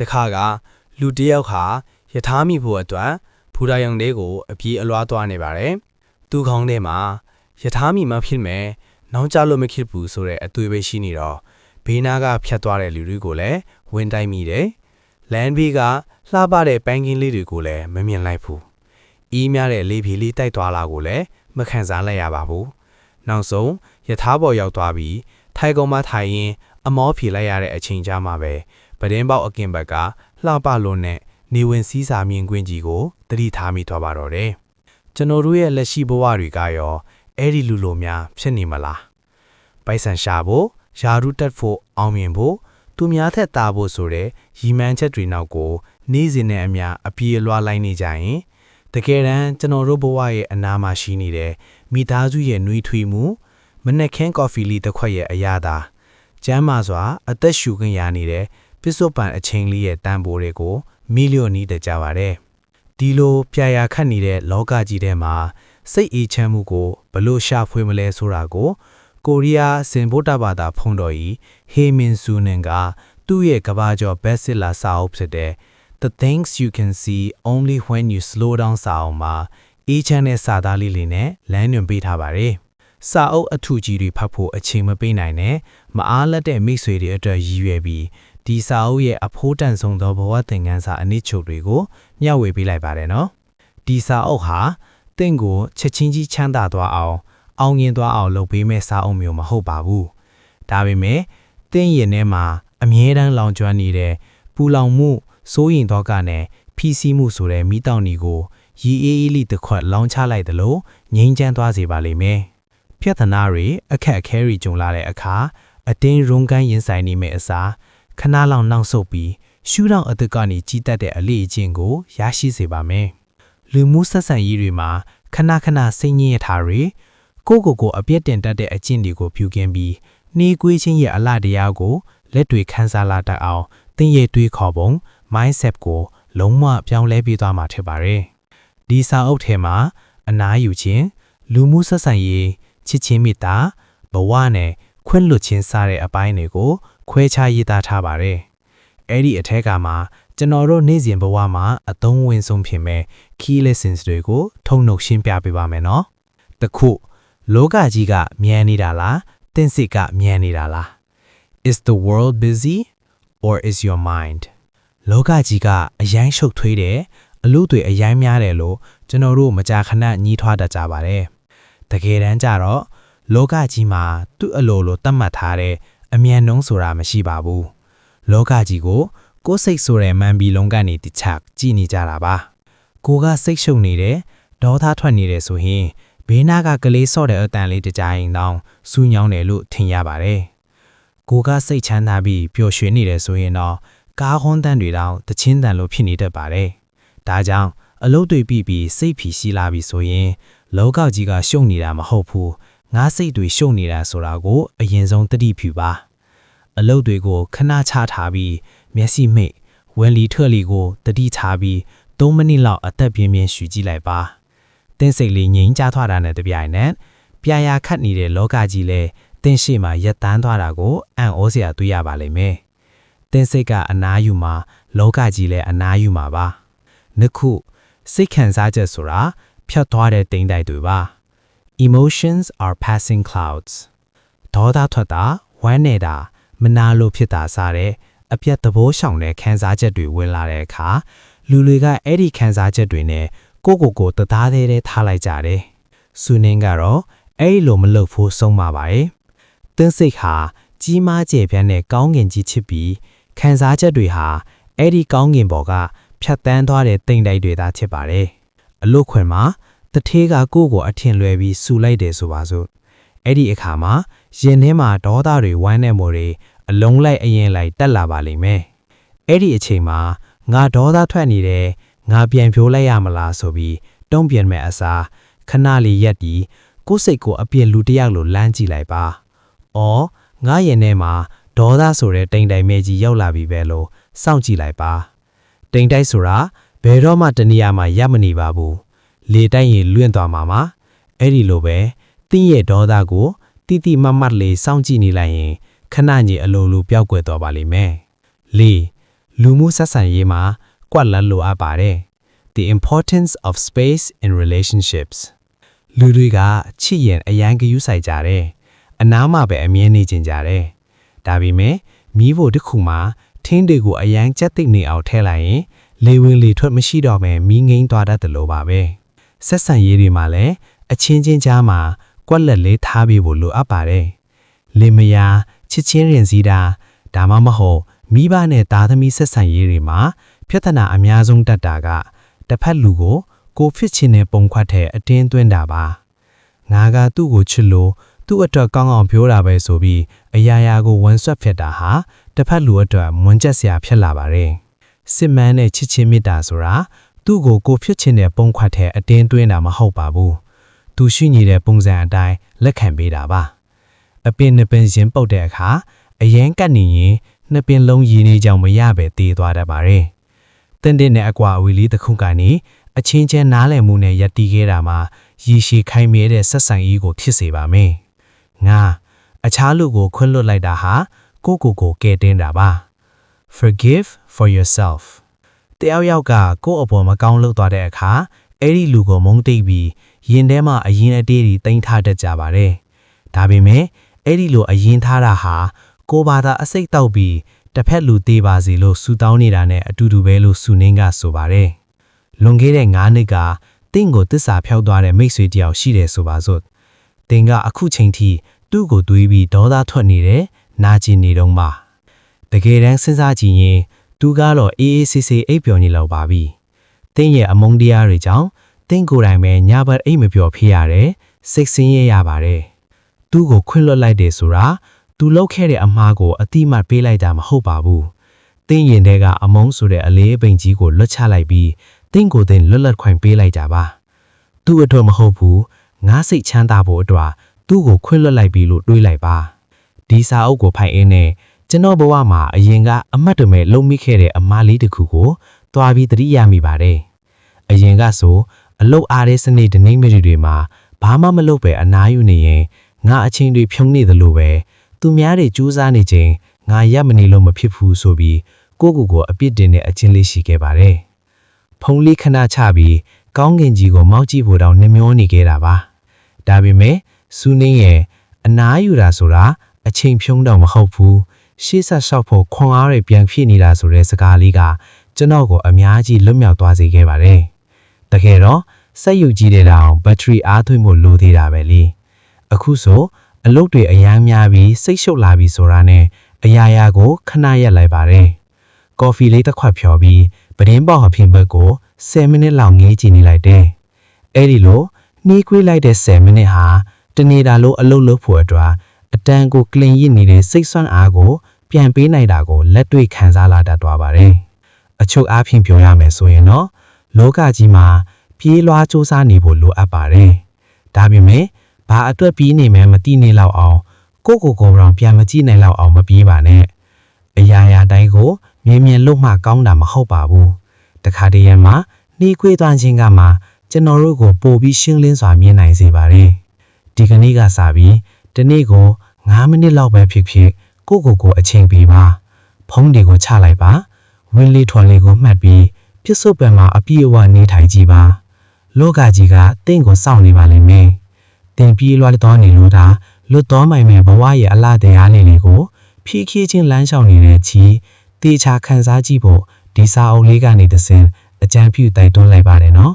တခါကလူတယောက်ဟာယထာမိဖို့အတွက်ဘူရာယုံလေးကိုအပြေးအလွှားသွားနေပါတယ်သူခေါင်းထဲမှာယထာမိမဖြစ်မယ်နောင်ကြလို့မဖြစ်ဘူးဆိုတဲ့အသွေးပဲရှိနေတော့ဘေးနားကဖြတ်သွားတဲ့လူတွေကိုလည်းဝင်တိုက်မိတယ်လမ်းဘေးကလှပတဲ့ပန်းကင်းလေးတွေကိုလည်းမမြင်လိုက်ဘူးအီးများတဲ့လေပြေလေးတိုက်သွားလာကိုလည်းမခံစားလိုက်ရပါဘူးနောက်ဆုံးယထာပေါ်ရောက်သွားပြီးထိုင်ကုန်မှထိုင်ရင်းအမောဖြေလိုက်ရတဲ့အချိန်ကြာမှပဲပဒင်းပေါက်အကင်ဘက်ကလှပလွန်းနဲ့နေဝင်စည်းစာမြင်ကွင်းကြီးကိုတတိထားမိသွားပါတော့တယ်ကျွန်တော်တို့ရဲ့လက်ရှိဘဝတွေကရောအဲ့ဒီလူလိုများဖြစ်နေမလားပိုက်ဆံရှာဖို့ယာရုတက်ဖို့အောင်မြင်ဖို့သူများထက်တာဖို့ဆိုတဲ့ရီမန်းချက်တွေနောက်ကိုနေ့စဉ်နဲ့အမျှအပြေးအလွှားလိုက်နေကြရင်တကယ်တမ်းကျွန်တော်တို့ဘဝရဲ့အနာမှာရှိနေတဲ့မိသားစုရဲ့နှွေးထွေးမှုမနက်ခင်းကော်ဖီလေးတစ်ခွက်ရဲ့အရာသာကျမ်းမာစွာအသက်ရှူခွင့်ရနေတဲ့ပစ္စုပန်အချိန်လေးရဲ့တန်ဖိုးတွေကိုမီလီယံနီးတကြပါတယ်ဒီလိုပြရာခတ်နေတဲ့လောကကြီးထဲမှာစိတ်အေးချမ်းမှုကိုဘလို့ရှာဖွေမလဲဆိုတာကိုကိုရီးယားစင်ဗုဒ္ဓဘာသာဖုံးတော်ကြီးဟေမင်ဆူနင်ကသူ့ရဲ့ကဘာကျော်ဘက်ဆစ်လာစာအုပ်ဖြစ်တဲ့ The Things You Can See Only When You Slow Down စာအုပ်မှာအေးချမ်းတဲ့စာသားလေးလေးနဲ့လမ်းညွှန်ပေးထားပါတယ်စာအုပ်အထူးကြီးတွေဖတ်ဖို့အချိန်မပေးနိုင်နဲ့မအားလက်တဲ့မိတ်ဆွေတွေအတွက်ရည်ရွယ်ပြီးဒီစာအုပ်ရဲ့အဖိုးတန်ဆုံးသောဘဝသင်ခန်းစာအနည်းချုပ်တွေကိုမျှဝေပေးလိုက်ပါတယ်နော်ဒီစာအုပ်ဟာတင့်ကိုချက်ချင်းကြီးချမ်းသာသွားအောင်မြင်သွားအောင်လုပ်ပေးမဲ့စာအုပ်မျိုးမဟုတ်ပါဘူးဒါပေမဲ့တင့်ရင်ထဲမှာအမြဲတမ်းလောင်ကျွမ်းနေတဲ့ပူလောင်မှုစိုးရင်တော့ကနဲ့ဖိစီးမှုဆိုတဲ့မိတောင်နီကိုရီအေးအေးလေးတစ်ခွက်လောင်ချလိုက်သလိုငြိမ်းချမ်းသွားစေပါလိမ့်မယ်ပြဿနာတွေအခက်အခဲတွေကြုံလာတဲ့အခါအတင်းရုံးကန်းရင်ဆိုင်နေမယ့်အစားခဏလောက်နှောင့်ဆုတ်ပြီးရှူတော့အသက်ကနေကြီးတက်တဲ့အလေးအကျင့်ကိုရရှိစေပါမယ်လူမှုဆက်ဆံရေးတွေမှာခဏခဏစိတ်ညစ်ရထားတွေကိုအပြည့်တင်တတ်တဲ့အကျင့်တွေကိုပြုကင်းပြီးနှီးကွေးခြင်းရဲ့အလှတရားကိုလက်တွေခန်းစားလာတတ်အောင်သင်ရဲ့တွေးခေါ်ပုံ mindset ကိုလုံးဝပြောင်းလဲပေးသွားမှာဖြစ်ပါတယ်ဒီစာအုပ်ထဲမှာအနားယူခြင်းလူမှုဆက်ဆံရေးချစ်ချင်းမေတ္တာဘဝနဲ့ခွင့်လွတ်ခြင်းစတဲ့အပိုင်းတွေကိုခွဲခြားရေးသားထားပါတယ်အဲ့ဒီအထက်ကမှာကျွန်တော်တို့နေ့စဉ်ဘဝမှာအသုံးဝင်ဆုံးဖြစ်မဲ့ key lessons တွေကိုထုံနှုတ်ရှင်းပြပေးပါမယ်နော်တခုလောကကြီးကမြန်နေတာလားသင်စိတ်ကမြန်နေတာလား Is the world busy or is your mind လောကကြီးကအယိုင်းရှုပ်ထွေးတယ်အလို့တွေအယိုင်းများတယ်လို့ကျွန်တော်တို့မကြာခဏညှိထွားတတ်ကြပါတယ်တကယ်တမ်းကျတော့လောကကြီးမှာသူ့အလိုလိုသတ်မှတ်ထားတဲ့အမြန်နှုံးဆိုတာမရှိပါဘူးလောကကြီးကိုကိုယ်စိတ်ဆိုတဲ့မန်ဘီလုံးကနေတခြားကြည့်နေကြတာပါကိုကစိတ်ရှုပ်နေတယ်ဒေါသထွက်နေတယ်ဆိုရင်ဘေးနားကကလေးဆော့တဲ့အတန်လေးတကြိုင်တောင်စူးညောင်းတယ်လို့ထင်ရပါတယ်ကိုကစိတ်ချမ်းသာပြီးပျော်ရွှင်နေတယ်ဆိုရင်တော့ကားဟွန်းတန်တွေတောင်တချင်းတန်လို့ဖြစ်နေတတ်ပါတယ်ဒါကြောင့်အလုပ်တွေပြီးစိတ်ဖြီရှိလာပြီဆိုရင်လောကကြီးကရှုပ်နေတာမဟုတ်ဘူးငါစိတ်တွေရှုပ်နေတာဆိုတာကိုအရင်ဆုံးသတိပြုပါအလုပ်တွေကိုခဏချထားပြီးမျက်စိမိတ်ဝင်လီထွက်လီကိုတတိထားပြီး3မိနစ်လောက်အသက်ပြင်းပြင်းရှူကြည့်လိုက်ပါတင်းစိတ်လေးငြိမ်ချသွားတာနဲ့တပြိုင်နက်ပြာရာခတ်နေတဲ့လောကကြီးလဲတင်းရှိမှရက်တန်းသွားတာကိုအံ့ဩစရာတွေ့ရပါလိမ့်မယ်တင်းစိတ်ကအနားယူမှာလောကကြီးလဲအနားယူမှာပါနှစ်ခုစိတ်ခံစားချက်ဆိုတာဖြတ်သွားတဲ့တိမ်တိုက်တွေပါ Emotions are passing clouds ဒေါသထွက်တာဝမ်းနေတာမနာလိုဖြစ်တာစတဲ့အပြတ်သဘောရှောင်တဲ့ခံစားချက်တွေဝင်လာတဲ့အခါလူတွေကအဲ့ဒီခံစားချက်တွေနဲ့ကိုတသားသေးသေးထားလိုက်ကြတယ်။စုနင်းကတော့အဲ့လိုမလုပ်ဖို့ဆုံးပါပါရဲ့။တင်းစိတ်ဟာကြီးမားကျယ်ပြန့်တဲ့ကောင်းကင်ကြီးချစ်ပြီးခံစားချက်တွေဟာအဲ့ဒီကောင်းကင်ဘော်ကဖြတ်တန်းသွားတဲ့တိမ်တိုက်တွေသာချစ်ပါတယ်။အလုတ်ခွင်မှာတထေးကကိုအထင်လွယ်ပြီးစူလိုက်တယ်ဆိုပါစို့။အဲ့ဒီအခါမှာရင်ထဲမှာဒေါသတွေဝမ်းနေမှုတွေအလုံးလိုက်အရင်လိုက်တက်လာပါလိမ့်မယ်။အဲ့ဒီအချိန်မှာငါဒေါသထွက်နေတယ်ငါပြန်ဖြိုးလိုက်ရမလားဆိုပြီးတုံ့ပြန်မဲ့အစားခဏလေးရက်ပြီးကိုယ်စိတ်ကိုအပြည့်လူတစ်ယောက်လိုလမ်းကြည့်လိုက်ပါ။အော်ငါရင်ထဲမှာဒေါသဆိုတဲ့တိမ်တိုင်မဲကြီးရောက်လာပြီပဲလို့စောင့်ကြည့်လိုက်ပါ။တိမ်တိုက်ဆိုတာဘယ်တော့မှတနေရာမှာရပ်မနေပါဘူး။လေတိုက်ရင်လွင့်သွားမှာပါ။အဲ့ဒီလိုပဲတင်းရဲ့ဒေါသကိုတိတိမတ်မတ်လေးစောင့်ကြည့်နေလိုက်ရင်ခဏကြီးအလိုလိုပျောက်ကွယ်သွားပါလိမ့်မယ်။၄ လူမှုဆက်ဆံရေးမှာကွက်လက်လိုအပ်ပါတယ် The importance of space in relationships လူတွေကချစ်ရင်အရန်ဂရုစိုက်ကြတယ်အနားမှာပဲအမြဲနေကျင်ကြတယ်ဒါပေမဲ့မီးဖို့တစ်ခုမှာထင်းတွေကိုအရန်ကြက်သိပ်နေအောင်ထဲလိုက်ရင်လေဝင်လေထွက်မရှိတော့ဘဲမီးငိမ့်သွားတတ်တယ်လို့ပါပဲဆက်ဆံရေးတွေမှာလည်းအချင်းချင်းကြားမှာကွက်လက်လေးထားပြီးဖို့လိုအပ်ပါတယ်လေမယာချစ်ချင်းရင်စည်းတာဒါမှမဟုတ်မိဘနဲ့သားသမီးဆက်ဆံရေးတွေမှာပြဿနာအများဆုံးတက်တာကတစ်ဖက်လူကိုဖြစ်ချင်တဲ့ပုံခွက်ထဲအတင်းသွင်းတာပါငါကသူ့ကိုချစ်လို့သူ့အတွက်ကောင်းအောင်ပြောတာပဲဆိုပြီးအရာရာကိုဝန်ဆွတ်ဖြစ်တာဟာတစ်ဖက်လူအတွက်မွန်းကျက်စရာဖြစ်လာပါတယ်စစ်မှန်တဲ့ချစ်ချင်းမေတ္တာဆိုတာသူ့ကိုဖြစ်ချင်တဲ့ပုံခွက်ထဲအတင်းသွင်းတာမဟုတ်ပါဘူးသူရှိနေတဲ့ပုံစံအတိုင်းလက်ခံပေးတာပါအပင်နှစ်ပင်ရင်ပုတ်တဲ့အခါအရင်ကတ်နေရင်နှစ်ပင်လုံးရည်နေကြောင်မရပဲတည်သွားတတ်ပါတယ်တင့်တဲ့နဲ့အကွာအဝေးလေးတစ်ခုကနေအချင်းချင်းနားလည်မှုနဲ့ယက်တီးခဲ့တာမှာရည်ရှိခိုင်မြဲတဲ့ဆက်ဆံရေးကိုဖြစ်စေပါမယ်ငါအခြားလူကိုခွင့်လွှတ်လိုက်တာဟာကိုကဲတင်တာပါ Forgive for yourself တယောက်ယောက်ကကိုယ့်အပေါ်မကောင်းလုပ်သွားတဲ့အခါအဲ့ဒီလူကိုမုန်းတိတ်ပြီးရင်ထဲမှာအရင်အတေးတွေတင်ထားတတ်ကြပါတယ်ဒါပေမဲ့အဲ့ဒီလိုအရင်ထားတာဟာကိုဘာသာအစိတ်တောက်ပြီးတစ်ဖက်လူသေးပါစေလို့ဆူတောင်းနေတာနဲ့အတူတူပဲလို့ဆူနှင်းကဆိုပါတယ်လွန်ခဲ့တဲ့9နှစ်ကတင့်ကိုတစ္ဆာဖျောက်သွားတဲ့မိတ်ဆွေတယောက်ရှိတယ်ဆိုပါစို့တင်ကအခုချိန်ထိသူ့ကိုတွေးပြီးဒေါသထွက်နေတယ်နာကျင်နေတော့မှတကယ်တမ်းစဉ်းစားကြည့်ရင်သူကတော့အေးအေးဆေးဆေးအိပ်ပျော်နေလောက်ပါပြီတင်းရဲ့အမုန်းတရားတွေကြောင့်တင်းကိုယ်တိုင်ပဲညဘက်အိပ်မပျော်ဖြစ်ရတယ်စိတ်ဆင်းရဲရပါတယ်သူ့ကိုခွင့်လွှတ်လိုက်တယ်ဆိုတာသူလုပ်ခဲ့တဲ့အမှားကိုအတိမတ်ပေးလိုက်တာမဟုတ်ပါဘူးတင်းရင်ထဲကအမုန်းဆိုတဲ့အလေးအပိန်ကြီးကိုလွတ်ချလိုက်ပြီးတင်းကိုတင်လွတ်လပ်ခွင့်ပေးလိုက်တာပါသူ့အတွက်မဟုတ်ဘူးငါစိတ်ချမ်းသာဖို့အတွက်သူ့ကိုခွင့်လွှတ်လိုက်ပြီလို့တွေးလိုက်ပါဒီစာအုပ်ကိုဖိုင်အင်းနဲ့ကျွန်တော်ဘဝမှာအရင်ကအမတ်တမဲ့လုံမိခဲ့တဲ့အမားလေးတစ်ခုကိုတွားပြီးသတိရမိပါတယ်အရင်ကဆိုအလုတ်အားတဲ့စနေတနေ့မိတွေမှာဘာမှမလုပ်ပဲအနားယူနေရင်ငါအချင်းတွေဖြုံးနေသလိုပဲသူများတွေကြိုးစားနေချိန်ငါရပ်မနေလို့မဖြစ်ဘူးဆိုပြီးကိုအပြစ်တင်တဲ့အချင်းလေးရှိခဲ့ပါတယ်ဖုံးလေးခဏချပြီးကောင်းကင်ကြီးကိုမောက်ကြည့်ဖို့တောင်နှမျောနေခဲ့တာပါဒါပေမဲ့စူးနှင်းရဲ့အနားယူတာဆိုတာအချိန်ဖြုံးတော့မဟုတ်ဘူးရှေ့ဆက်လျှောက်ဖို့ခွန်အားတွေပြန်ဖြည့်နေတာဆိုတဲ့စကားလေးကကျွန်တော်ကိုအများကြီးလွတ်မြောက်သွားစေခဲ့ပါတယ်တကယ်တော့စက်ယူကြည့်တဲ့တောင်ဘက်ထရီအားသွင်းဖို့လိုသေးတာပဲလေအခုဆိုအလုပ်တွေအများများပြီးစိတ်ရှုပ်လာပြီးဆိုတာနဲ့အရာရာကိုခဏရက်လိုက်ပါတယ်ကော်ဖီလေးတစ်ခွက်ဖြော်ပြီးပတင်းပေါအဖင်ဘက်ကို10မိနစ်လောက်ငေးကြည့်နေလိုက်တယ်အဲ့ဒီလိုနှီးကွေးလိုက်တဲ့10မိနစ်ဟာတနေတာလို့အလုပ်လုပ်ဖို့အတွက်အတန်ကိုကလင်ရစ်နေတဲ့စိတ်ဆွမ်းအားကိုပြန်ပေးနိုင်တာကိုလက်တွေ့ခံစားလာတတ်သွားပါတယ်အချုပ်အားဖြင့်ပြောရမယ်ဆိုရင်တော့လောကကြီးမှာပြေးလွှားစူးစမ်းနေဖို့လိုအပ်ပါတယ်ဒါပေမဲ့ဘာအတွက်ပြေးနေမှမသိနေလောက်အောင်ကိုတောင်ပြန်မကြည့်နိုင်လောက်အောင်မပြေးပါနဲ့အရာရာတိုင်းကိုမြင်လို့မှကောင်းတာမဟုတ်ပါဘူးတခါတည်းရံမှာနှီးခွေးသွားခြင်းကမှကျွန်တော်တို့ကိုပို့ပြီးရှင်းလင်းစွာမြင်နိုင်စေပါတယ်ဒီကနေ့ကစပြီးဒီနေ့ကို9မိနစ်လောက်ပဲဖြစ်ဖြစ်ကိုအချိန်ပေးပါဖုန်းတွေကိုချလိုက်ပါဝင်းလေးထွန်လေးကိုမှတ်ပြီးပြစ်စုံပံမှာအပြည့်အဝနေထိုင်ကြည့်ပါလောကကြီးကတင့်ကိုစောင့်နေပါလိမ့်မယ်တင်ပြေးလွှားတော်နေလို့ဒါလွတ်တော်မိုင်မဲ့ဘဝရဲ့အလားတရားလေးတွေကိုဖြည်းဖြည်းချင်းလမ်းလျှောက်နေတဲ့ချီတေချာခန်းစားကြည့်ဖို့ဒီစာအုပ်လေးကနေတဆင့်အကြံပြုတိုက်တွန်းလိုက်ပါတယ်နော်